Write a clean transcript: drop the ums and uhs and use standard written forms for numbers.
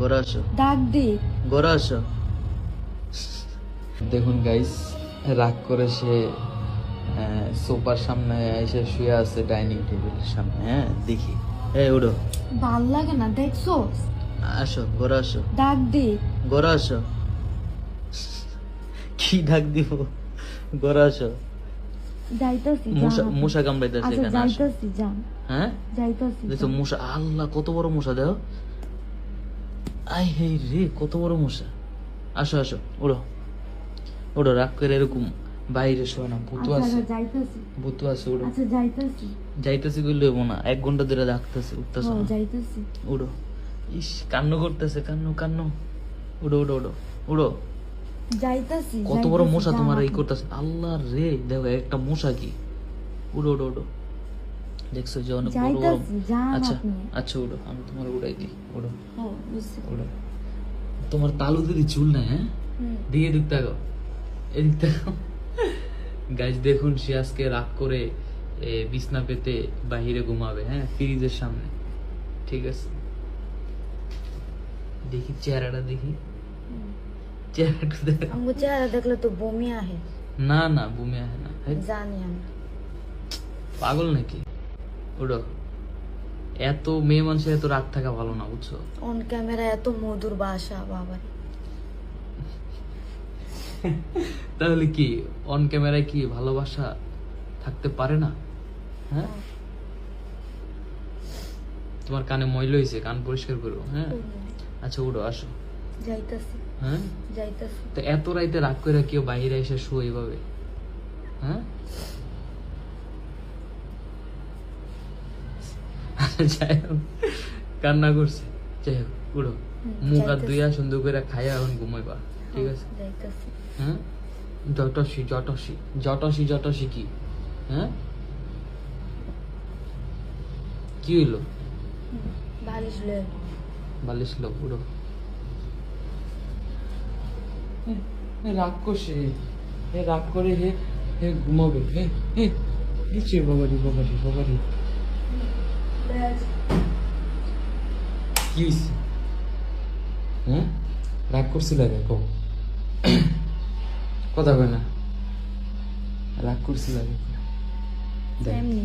ঘরে আসো, ডাক দে। ঘরে আসো। দেখুন গাইস, রাগ করে সে সোফার সামনে এসে শুয়ে আছে ডাইনিং টেবিলের সামনে। হ্যাঁ দেখি, এই উঠো, ভাল লাগে না দেখছো? আসো ঘরে আসো, ডাক দে। ঘরে আসো। কি ডাক দিব? ঘরে আসো। যাইতাছি মশা কামড়াইতেছে আচ্ছা এখানে, আসো। যাইতাছি যান। হ্যাঁ যাইতাছি দেখছো মশা, আল্লাহ কত বড় মশা দেও। আই হে রে, কত বড় মশা। আসো আসো, উড়ো উড়ো, রাগ করে এরকম বাইরে শোয় না, ভূতু আছে, যাইতাছি। ভূতু আছে, উড়ো। আচ্ছা যাইতাছি। যাইতেছি কইলে হবো না, 1 ঘন্টা ধরে ডাকতেছে, উঠতেছে না। যাইতাছি। উড়ো। ইস, কান্না করতেছে, কান্না কান্না। উড়ো উড়ো উড়ো উড়ো। যাইতাছি। কত বড় মশা তোমার এই করতেছে, আল্লাহ রে, দেখো একটা মশা কি। উড়ো উড়ো উড়ো, দেখছো যে অনেক বড় বড়। আচ্ছা আচ্ছা, উড়ো, আমি তোমার উড়াই দিই, উড়ো উড়ো। তোমার তালু দিদি চুল নাই, হ্যাঁ দিয়ে এদিক তাকাও, এদিক তাকাও। গাইজ দেখুন, সে আজকে রাগ করে বিছনা পেতে বাহিরে ঘুমাবে, হ্যাঁ ফ্রিজের সামনে। ঠিক আছে, দেখি চেহারাটা, দেখি চেহারাটা দেখ। আমগো চেহারা দেখলে তো বমি আহে। না না, বমি আসে না, জানি আমি। পাগল নাকি? উড়ো। এত মেয়ে মানুষের এত রাগ থাকা ভালো না, বুঝছো? অন ক্যামেরা এত মধুর ভাষা, বাবা। তাহলে কি অন ক্যামেরায় কি ভালোবাসা থাকতে পারে না? হ্যাঁ, তোমার কানে ময়লা হয়েছে, কান পরিষ্কার করো। হ্যাঁ আচ্ছা, উঠো, আসো। যাইতাছি। হ্যাঁ যাইতাছি। তো এত রাইতে রাগ করে কেউ বাইরে এসে শো এইভাবে? হ্যাঁ যাই হোক, কান্না করছে, যাই হোক, উঠো, মুখ হাত ধুইয়া সুন্দর করে খাইয়া এখন ঘুমাইবা। ঠিক আছে? যাইতাছি। হ্যাঁ, জটসি জটসি জটসি জটসি কি? হ্যাঁ কি হইলো? বালিশ লয়ে। বালিশ লো, উড়ো। রাগ করছে, রাগ করে হে হে ঘুমাবে। হে হে নিচে, বাবারি বাবারি বাবারি। কি হইছে? হ্যাঁ, রাগ করছিল দেখো, কথা কয় না, রাগ করছিল দেখো। এমনি